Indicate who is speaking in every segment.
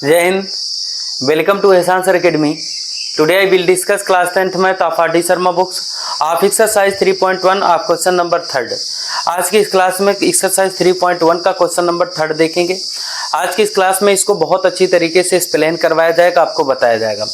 Speaker 1: जय Hind. Welcome to एहसान sir academy. Today I will discuss class 10th math of R D Sharma books of exercise 3.1 of question number 3rd। आज की इस class में exercise 3.1 का question number 3rd देखेंगे। आज की इस क्लास में इसको बहुत अच्छी तरीके से एक्सप्लेन करवाया जाएगा, आपको बताया जाएगा।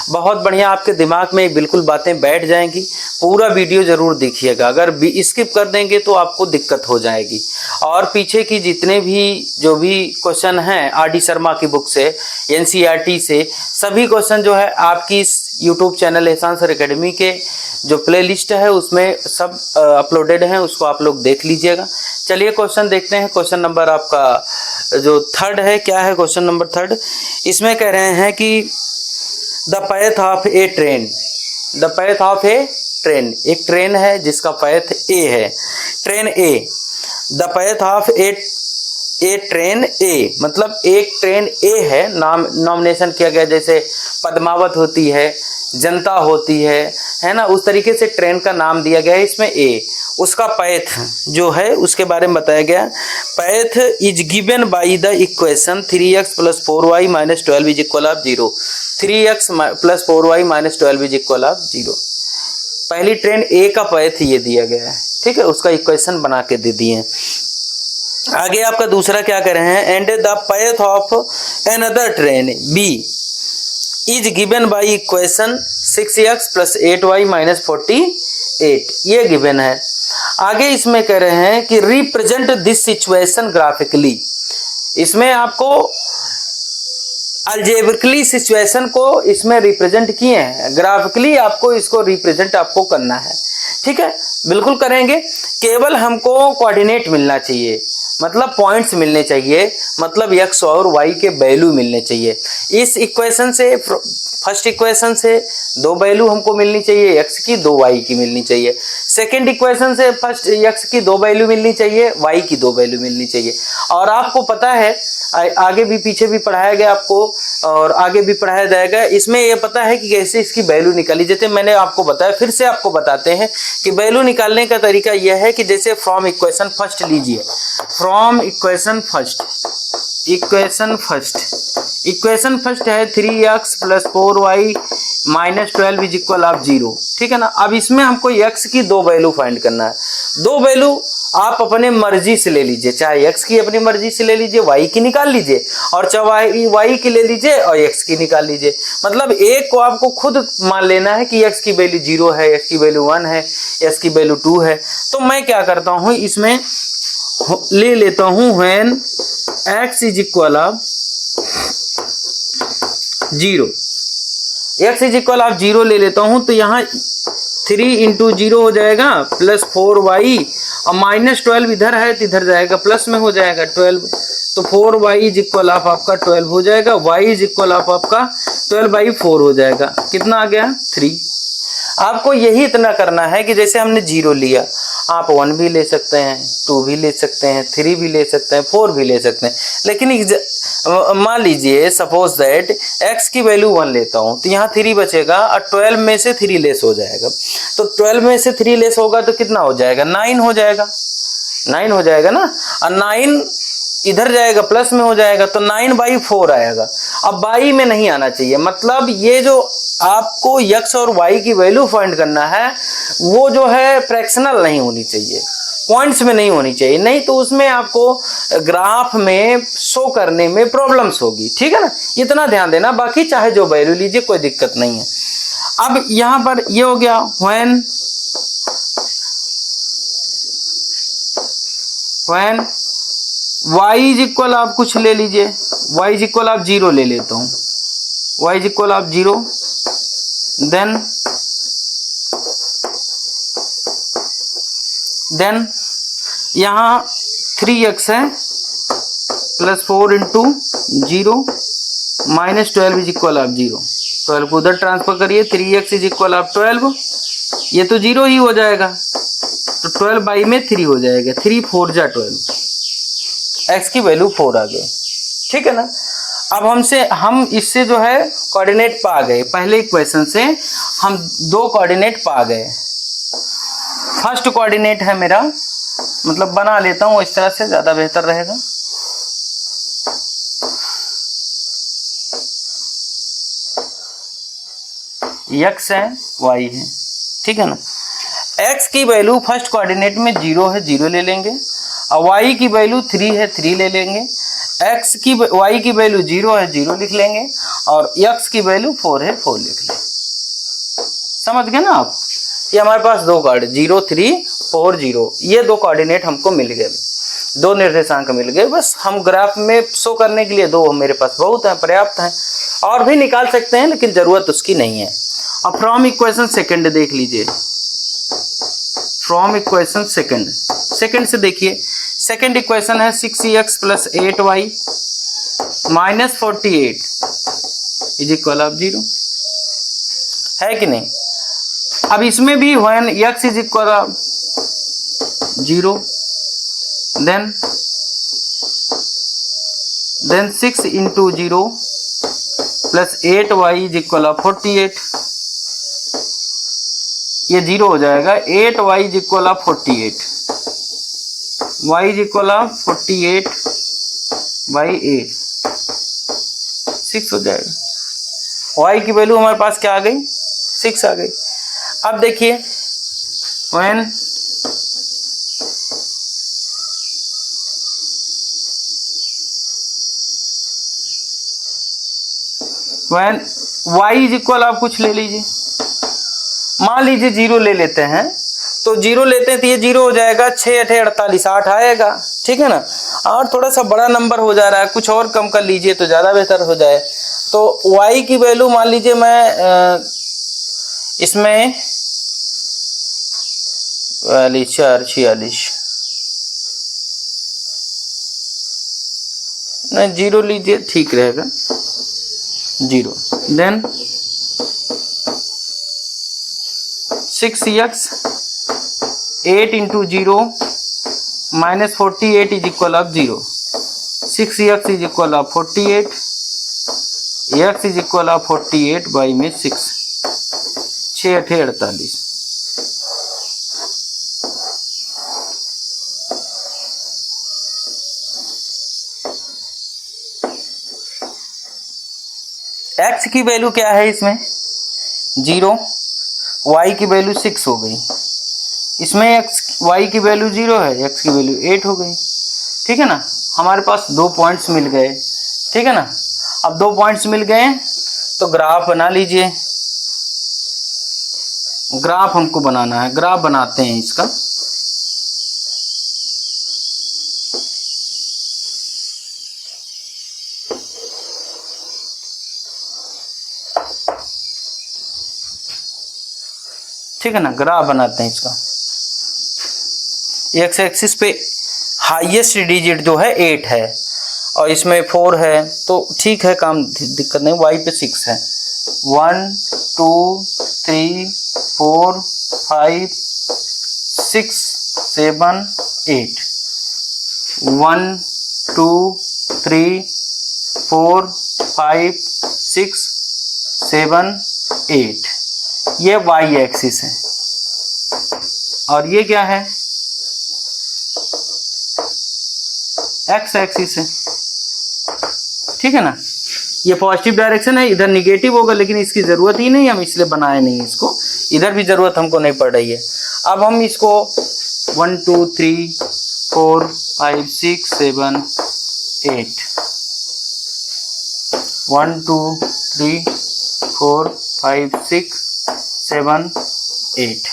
Speaker 1: बहुत बढ़िया आपके दिमाग में बिल्कुल बातें बैठ जाएंगी। पूरा वीडियो जरूर देखिएगा, अगर स्किप कर देंगे तो आपको दिक्कत हो जाएगी। और पीछे की जितने भी जो भी क्वेश्चन हैं आर डी शर्मा की बुक से, एनसीईआरटी से, सभी क्वेश्चन जो है आपकी इस यूट्यूब चैनल एहसान सर अकेडमी के जो प्ले लिस्ट है उसमें सब अपलोडेड हैं, उसको आप लोग देख लीजिएगा। चलिए क्वेश्चन देखते हैं। क्वेश्चन नंबर आपका जो 3rd है, क्या है क्वेश्चन नंबर 3rd? इसमें कह रहे हैं कि the path of a train, the path of a train, एक ट्रेन है जिसका पैथ ए है, train A. The path of a train A, मतलब एक ट्रेन ए है, नॉमिनेशन किया गया, जैसे पद्मावत होती है, जनता होती है ना, उस तरीके से ट्रेन का नाम दिया गया है इसमें ए। उसका पैथ जो है उसके बारे में बताया गया। Path is given by the equation 3x + 4y - 12 is equal of 0। 3x + 4y - 12 is equal of 0। पहली ट्रेन ए का पैथ ये दिया गया है, ठीक है, उसका इक्वेशन बना के दे दिए। आगे आपका दूसरा क्या कर रहे हैं, and the path of another train B is given by equation 6x + 8y - 48, ये गिवन है। आगे इसमें कह रहे हैं कि रिप्रेजेंट दिस सिचुएशन ग्राफिकली। इसमें आपको अलजेब्रिकली सिचुएशन को इसमें रिप्रेजेंट किए हैं, ग्राफिकली आपको इसको रिप्रेजेंट आपको करना है, ठीक है, बिल्कुल करेंगे। केवल हमको कोऑर्डिनेट मिलना चाहिए, मतलब पॉइंट्स मिलने चाहिए, मतलब x और y के वैल्यू मिलने चाहिए। इस इक्वेशन से, फर्स्ट इक्वेशन से 2 वैल्यू हमको मिलनी चाहिए, x की 2 y की मिलनी चाहिए। सेकंड इक्वेशन से फर्स्ट x की 2 वैल्यू मिलनी चाहिए, y की 2 वैल्यू मिलनी चाहिए। और आपको पता है आगे भी पीछे भी पढ़ाया गया आपको और आगे भी पढ़ाया जाएगा। इसमें ये पता है कि कैसे इसकी वैल्यू निकाली जाती है, मैंने आपको बताया, फिर से आपको बताते हैं कि वैल्यू निकालने का तरीका यह है कि जैसे फ्रॉम इक्वेशन फर्स्ट लीजिए, from equation first, equation first है 3x + 4y - 12 is equal of 0, ठीक है ना। अब इसमें हमको x की 2 वैल्यू फाइंड करना है। 2 वैल्यू आप अपने मर्जी से ले लीजिए, चाहे x की अपनी मर्जी से ले लीजिए, y की निकाल लीजिए, और चाहे y की ले लीजिए और x की निकाल लीजिए। मतलब एक को आपको खुद मान लेना है कि x की वैल्यू 0 है, x की वैल्यू 1 है, x की वैल्यू 2 है। तो मैं क्या करता हूँ, इसमें ले लेता हूँ when x is equal of 0, x is equal of 0 ले लेता हूँ। तो यहाँ 3 × 0 हो जाएगा + 4y और -12 इधर है तो इधर जाएगा, प्लस में हो जाएगा 12। तो 4y इज इक्वल ऑफ आपका 12 हो जाएगा, y इज इक्वल ऑफ आपका 12/4 हो जाएगा। कितना आ गया? 3। आपको यही इतना करना है कि जैसे हमने 0 लिया, आप 1 भी ले सकते हैं, 2 भी ले सकते हैं, 3 भी ले सकते हैं, 4 भी ले सकते हैं। लेकिन मान लीजिए सपोज दैट x की वैल्यू 1 लेता हूं, तो यहाँ 3 बचेगा और 12 में से 3 लेस हो जाएगा। तो 12 में से 3 लेस होगा तो कितना हो जाएगा? 9 हो जाएगा, 9 हो जाएगा ना। और 9 इधर जाएगा, प्लस में हो जाएगा, तो 9/4 आएगा। अब y में नहीं आना चाहिए, मतलब ये जो आपको x और y की वैल्यू फाइंड करना है वो जो है फ्रैक्शनल नहीं होनी चाहिए, पॉइंट्स में नहीं होनी चाहिए, नहीं तो उसमें आपको ग्राफ में शो करने में प्रॉब्लम्स होगी, ठीक है ना। इतना ध्यान देना, बाकी चाहे जो वैल्यू लीजिए कोई दिक्कत नहीं है। अब यहाँ पर ये हो गया व्हेन y इज इक्वल, आप कुछ ले लीजिए, y इज इक्वल आप 0 ले लेता हूँ, y इज इक्वल आप 0, देन यहाँ 3x है + 4 × 0 - 12 इज इक्वल ऑफ 0। 12 को उधर ट्रांसफर करिए, 3x इज इक्वल ऑफ 12, ये तो 0 ही हो जाएगा, तो 12 में 3 हो जाएगा, 3 × 4 = 12, x की वैल्यू 4 आ गई, ठीक है ना। अब हम इससे जो है कोऑर्डिनेट पा गए, पहले इक्वेशन से हम 2 कोऑर्डिनेट पा गए। फर्स्ट कोऑर्डिनेट है मेरा, मतलब बना लेता हूँ इस तरह से, ज़्यादा बेहतर रहेगा। x है y है, ठीक है ना। x की वैल्यू फर्स्ट कोऑर्डिनेट में 0 है, 0 ले लेंगे, और y की वैल्यू 3 है, 3 ले लेंगे। y की वैल्यू 0 है, 0 लिख लेंगे, और x की वैल्यू 4 है, 4 लिख लेंगे। समझ गए ना आप। ये हमारे पास दो कोऑर्डिनेट 0 3 4 0, ये दो कोऑर्डिनेट हमको मिल गए, दो निर्देशांक मिल गए। बस हम ग्राफ में शो करने के लिए दो मेरे पास बहुत है, पर्याप्त है। और भी निकाल सकते हैं लेकिन जरूरत उसकी नहीं है। अब फ्रॉम इक्वेशन सेकंड देख लीजिए, फ्रॉम इक्वेशन सेकंड से देखिए। सेकंड इक्वेशन है 6x + 8y - 48 = 0, है कि नहीं। अब इसमें भी when x = 0 then 6 × 0 + 8y = 48, ये 0 हो जाएगा। 8y = 48, y = 48/8, 6 हो जाएगा। y की वैल्यू हमारे पास क्या आ गई, 6 आ गई। अब देखिए when y = आप कुछ ले लीजिए, मान लीजिए 0 ले लेते हैं, तो 0 लेते हैं तो ये 0 हो जाएगा। 6 8 48 8 आएगा, ठीक है ना। और थोड़ा सा बड़ा नंबर हो जा रहा है, कुछ और कम कर लीजिए तो ज़्यादा बेहतर हो जाए। तो y की वैल्यू मान लीजिए मैं इसमें 46 नहीं 0 लीजिए, ठीक रहेगा 0। Then 6x 8 × 0 - 48 = 0, 6x = 48, x = 48/6, 6 8 48। x की वैल्यू क्या है इसमें 0, y की वैल्यू 6 हो गई। इसमें y की वैल्यू 0 है, x की वैल्यू 8 हो गई, ठीक है ना। हमारे पास 2 पॉइंट्स मिल गए, ठीक है ना। अब 2 पॉइंट्स मिल गए तो ग्राफ बना लीजिए। ग्राफ हमको बनाना है, ग्राफ बनाते हैं इसका। ठीक है ना, ग्राफ बनाते हैं इसका। एक्स एक्सिस पे हाईएस्ट डिजिट जो है 8 है और इसमें 4 है, तो ठीक है, काम दिक्कत नहीं। वाई पे 6 है। 1 2 3 4 5 6 7 8 1 2 3 4 5 6 7 8, ये वाई एक्सिस है और ये क्या है, एक्स एक्सिस है। ठीक है ना, ये पॉजिटिव डायरेक्शन है, इधर निगेटिव होगा, लेकिन इसकी ज़रूरत ही नहीं, हम इसलिए बनाए नहीं इसको, इधर भी ज़रूरत हमको नहीं पड़ रही है। अब हम इसको 1 2 3 4 5 6 7 8 1 2 3 4 5 6 7 8।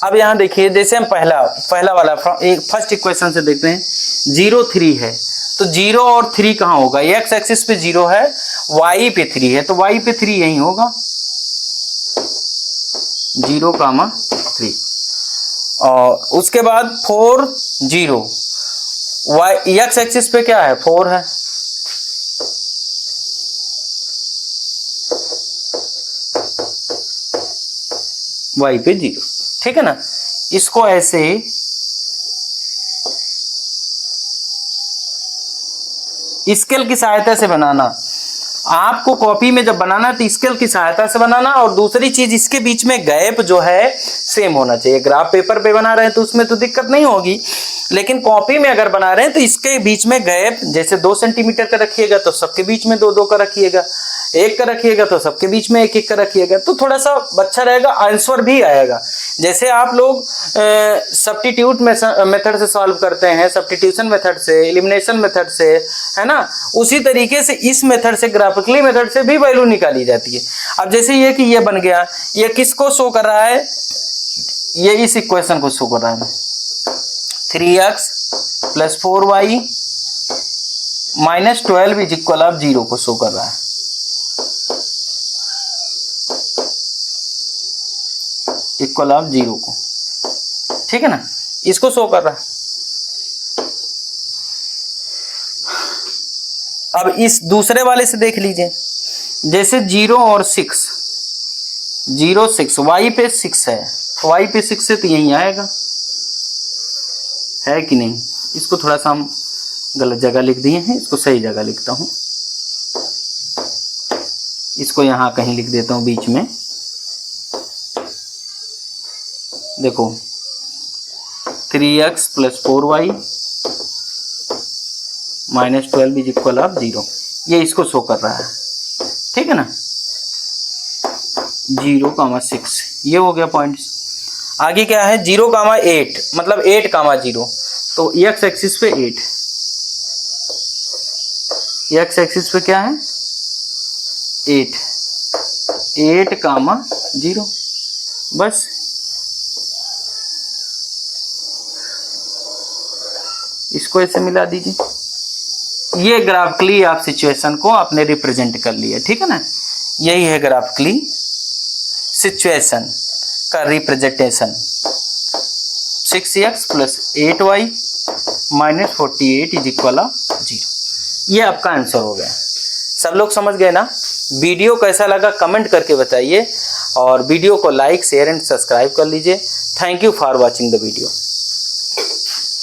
Speaker 1: अब यहाँ देखिए, जैसे हम पहला वाला फर्स्ट इक्वेशन से देखते हैं, 0 3 है, तो 0 और 3 कहाँ होगा, एक्स एक्सिस पे 0 है, वाई पे 3 है, तो वाई पे 3 यहीं होगा, 0, 3। और उसके बाद 4 0, वाई एक्स एक्सिस पे क्या है, 4 है, वाई पे 0। ठीक है ना, इसको ऐसे स्केल की सहायता से बनाना। आपको कॉपी में जब बनाना है तो स्केल की सहायता से बनाना, और दूसरी चीज इसके बीच में गैप जो है सेम होना चाहिए। ग्राफ पेपर पे बना रहे हैं तो उसमें तो दिक्कत नहीं होगी, लेकिन कॉपी में अगर बना रहे हैं तो इसके बीच में गैप जैसे 2 सेंटीमीटर का रखिएगा तो सबके बीच में 2-2 का रखिएगा, 1 का रखिएगा तो सबके बीच में 1-1 का रखिएगा, तो थोड़ा सा अच्छा रहेगा, आंसर भी आएगा। जैसे आप लोग सब्स्टिट्यूट मेथड से सॉल्व करते हैं, सब्स्टिट्यूशन मेथड से, एलिमिनेशन मेथड से, है ना, उसी तरीके से इस मेथड से, ग्राफिकली मेथड से भी वैल्यू निकाली जाती है। अब जैसे ये कि ये बन गया, ये किसको शो कर रहा है, ये इस इक्वेशन को शो कर रहा है, 3x + 4y - 12 = 0 को शो कर रहा है। इक्वल ऑफ 0 को, ठीक है ना, इसको शो कर रहा है। अब इस दूसरे वाले से देख लीजिए, जैसे 0 और 6, 0 6, y पे 6 है, y पे 6 है तो यही आएगा, है कि नहीं। इसको थोड़ा सा हम गलत जगह लिख दिए हैं, इसको सही जगह लिखता हूं, इसको यहां कहीं लिख देता हूं बीच में। देखो 3x + 4y - 12 = 0, ये इसको शो कर रहा है, ठीक है ना, 0,6, ये हो गया पॉइंट। आगे क्या है, 0,8 मतलब 8,0, तो x एक्सिस पे 8, x एक्सिस पे क्या है 8, 8,0, बस। इसको ऐसे मिला दीजिए। ये ग्राफिकली आप सिचुएशन को आपने रिप्रेजेंट कर लिया, ठीक है ना, यही है ग्राफिकली सिचुएशन का रिप्रेजेंटेशन। 6x + 8y - 48 = 0, ये आपका आंसर हो गया। सब लोग समझ गए ना। वीडियो कैसा लगा कमेंट करके बताइए, और वीडियो को लाइक, शेयर एंड सब्सक्राइब कर लीजिए। Thank you for watching the video.